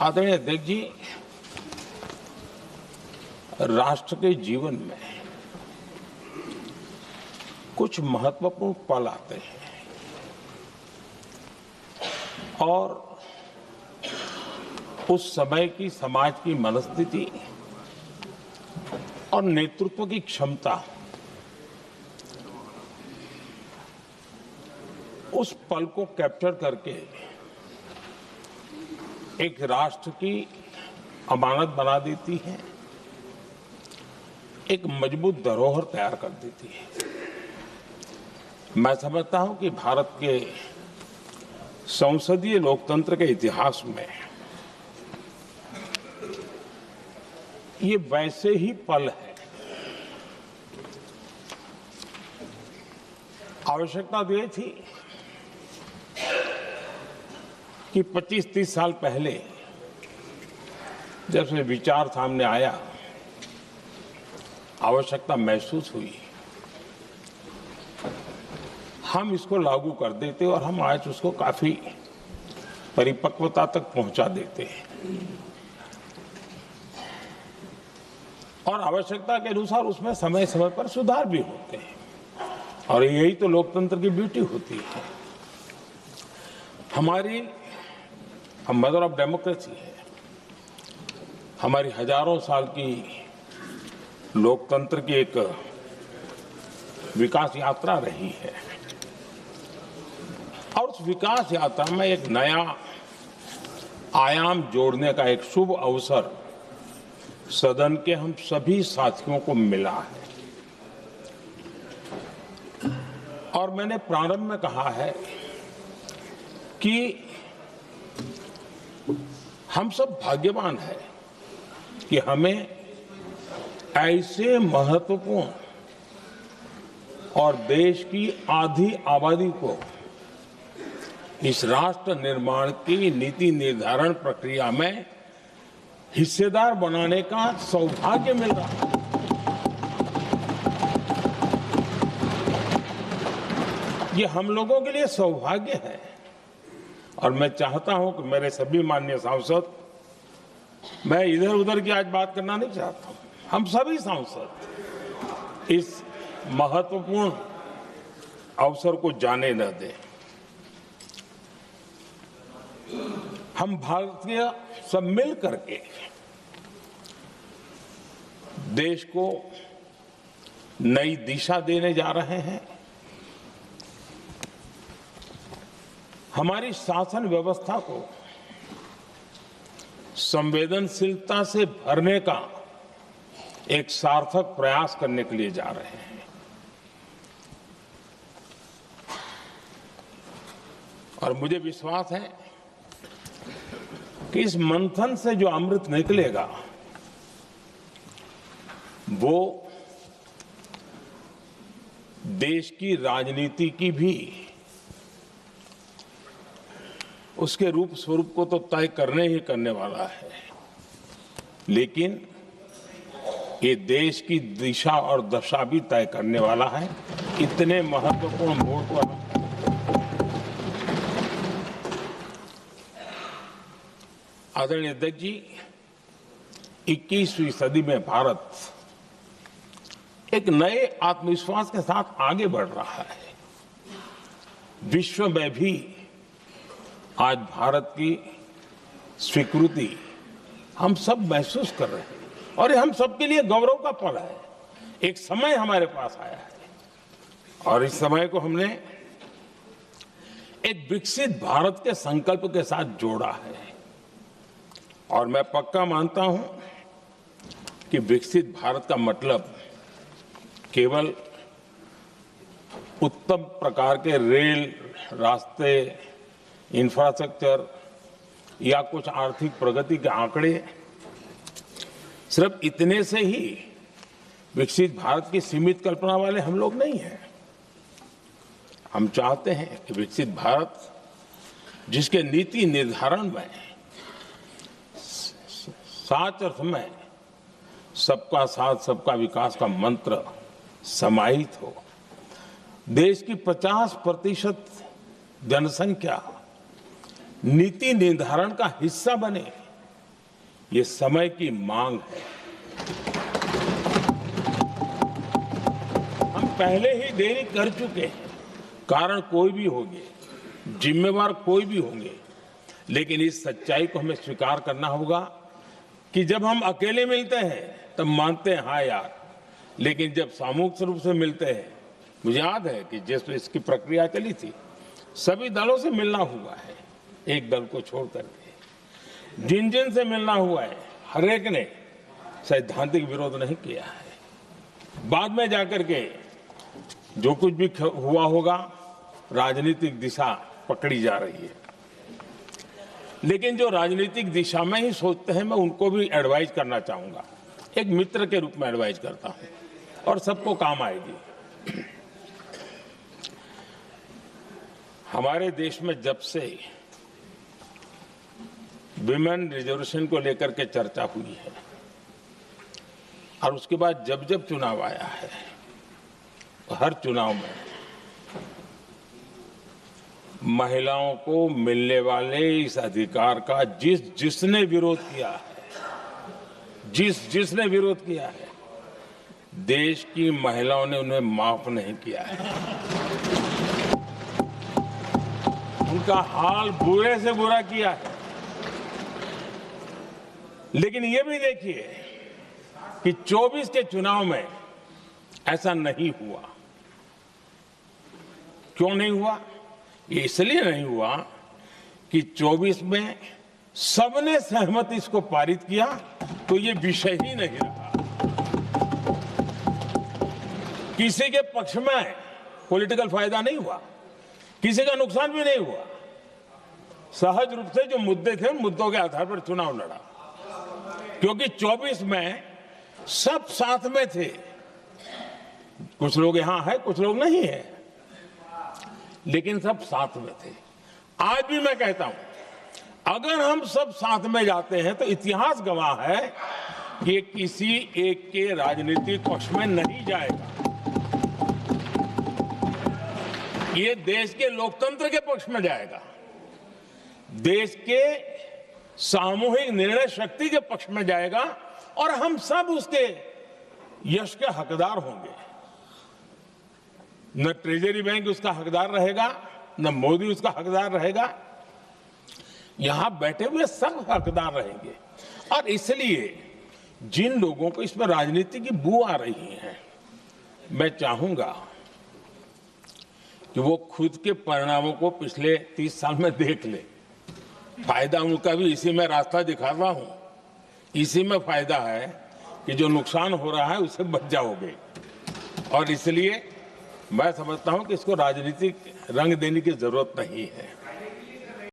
आदरणीय अध्यक्ष जी, राष्ट्र के जीवन में कुछ महत्वपूर्ण पल आते हैं और उस समय की समाज की मनस्थिति और नेतृत्व की क्षमता उस पल को कैप्चर करके एक राष्ट्र की अमानत बना देती है, एक मजबूत धरोहर तैयार कर देती है। मैं समझता हूं कि भारत के संसदीय लोकतंत्र के इतिहास में ये वैसे ही पल है। आवश्यकता तो ये थी कि 25-30 साल पहले जब से विचार सामने आया, आवश्यकता महसूस हुई, हम इसको लागू कर देते और हम आज उसको काफी परिपक्वता तक पहुंचा देते हैं और आवश्यकता के अनुसार उसमें समय समय पर सुधार भी होते हैं और यही तो लोकतंत्र की ब्यूटी होती है। हमारी मदर ऑफ डेमोक्रेसी है, हमारी हजारों साल की लोकतंत्र की एक विकास यात्रा रही है और उस विकास यात्रा में एक नया आयाम जोड़ने का एक शुभ अवसर सदन के हम सभी साथियों को मिला है। और मैंने प्रारंभ में कहा है कि हम सब भाग्यवान हैं कि हमें ऐसे महत्वपूर्ण और देश की आधी आबादी को इस राष्ट्र निर्माण की नीति निर्धारण प्रक्रिया में हिस्सेदार बनाने का सौभाग्य मिल रहा है। ये हम लोगों के लिए सौभाग्य है और मैं चाहता हूं कि मेरे सभी माननीय सांसद, मैं इधर उधर की आज बात करना नहीं चाहता हूं, हम सभी सांसद इस महत्वपूर्ण अवसर को जाने न दें। हम भारतीय सब मिल करके देश को नई दिशा देने जा रहे हैं। हमारी शासन व्यवस्था को संवेदनशीलता से भरने का एक सार्थक प्रयास करने के लिए जा रहे हैं और मुझे विश्वास है कि इस मंथन से जो अमृत निकलेगा वो देश की राजनीति की भी उसके रूप स्वरूप को तो तय करने ही करने वाला है, लेकिन ये देश की दिशा और दशा भी तय करने वाला है। इतने महत्वपूर्ण मोड़ पर आदरणीय अध्यक्ष जी, 21वीं सदी में भारत एक नए आत्मविश्वास के साथ आगे बढ़ रहा है। विश्व में भी आज भारत की स्वीकृति हम सब महसूस कर रहे हैं और ये हम सबके लिए गौरव का पल है। एक समय हमारे पास आया है और इस समय को हमने एक विकसित भारत के संकल्प के साथ जोड़ा है और मैं पक्का मानता हूं कि विकसित भारत का मतलब केवल उत्तम प्रकार के रेल, रास्ते, इंफ्रास्ट्रक्चर या कुछ आर्थिक प्रगति के आंकड़े, सिर्फ इतने से ही विकसित भारत की सीमित कल्पना वाले हम लोग नहीं हैं। हम चाहते हैं कि विकसित भारत जिसके नीति निर्धारण में साच अर्थ में सबका साथ सबका विकास का मंत्र समाहित हो, देश की 50% जनसंख्या नीति निर्धारण का हिस्सा बने, ये समय की मांग है। हम पहले ही देरी कर चुके हैं। कारण कोई भी होंगे, जिम्मेवार कोई भी होंगे, लेकिन इस सच्चाई को हमें स्वीकार करना होगा कि जब हम अकेले मिलते हैं तब मानते हैं हाँ यार, लेकिन जब सामूहिक रूप से मिलते हैं, मुझे याद है कि जिस इसकी प्रक्रिया चली थी, सभी दलों से मिलना हुआ है, एक दल को छोड़ करके जिन जिन से मिलना हुआ है, हर एक ने सैद्धांतिक विरोध नहीं किया है। बाद में जाकर के जो कुछ भी हुआ होगा, राजनीतिक दिशा पकड़ी जा रही है, लेकिन जो राजनीतिक दिशा में ही सोचते हैं, मैं उनको भी एडवाइज करना चाहूंगा, एक मित्र के रूप में एडवाइज करता हूं और सबको काम आएगी। हमारे देश में जब से विमेन रिजर्वेशन को लेकर के चर्चा हुई है और उसके बाद जब जब चुनाव आया है, हर चुनाव में महिलाओं को मिलने वाले इस अधिकार का जिसने विरोध किया है, जिसने विरोध किया है, देश की महिलाओं ने उन्हें माफ नहीं किया है। उनका हाल बुरे से बुरा किया है। लेकिन ये भी देखिए कि 24 के चुनाव में ऐसा नहीं हुआ। क्यों नहीं हुआ? ये इसलिए नहीं हुआ कि 24 में सबने सहमति इसको पारित किया, तो ये विषय ही नहीं रहा। किसी के पक्ष में पॉलिटिकल फायदा नहीं हुआ, किसी का नुकसान भी नहीं हुआ। सहज रूप से जो मुद्दे थे, उन मुद्दों के आधार पर चुनाव लड़ा, क्योंकि 24 में सब साथ में थे। कुछ लोग यहां हैं, कुछ लोग नहीं है, लेकिन सब साथ में थे। आज भी मैं कहता हूं, अगर हम सब साथ में जाते हैं तो इतिहास गवाह है कि किसी एक के राजनीतिक पक्ष में नहीं जाएगा। ये देश के लोकतंत्र के पक्ष में जाएगा, देश के सामूहिक निर्णय शक्ति के पक्ष में जाएगा और हम सब उसके यश के हकदार होंगे। न ट्रेजरी बैंक उसका हकदार रहेगा, न मोदी उसका हकदार रहेगा, यहां बैठे हुए सब हकदार रहेंगे। और इसलिए जिन लोगों को इसमें राजनीति की बू आ रही है, मैं चाहूंगा कि वो खुद के परिणामों को पिछले 30 साल में देख ले। फायदा उनका भी इसी में रास्ता दिखा रहा हूं। इसी में फायदा है कि जो नुकसान हो रहा है उससे बच जाओगे। और इसलिए मैं समझता हूं कि इसको राजनीतिक रंग देने की जरूरत नहीं है।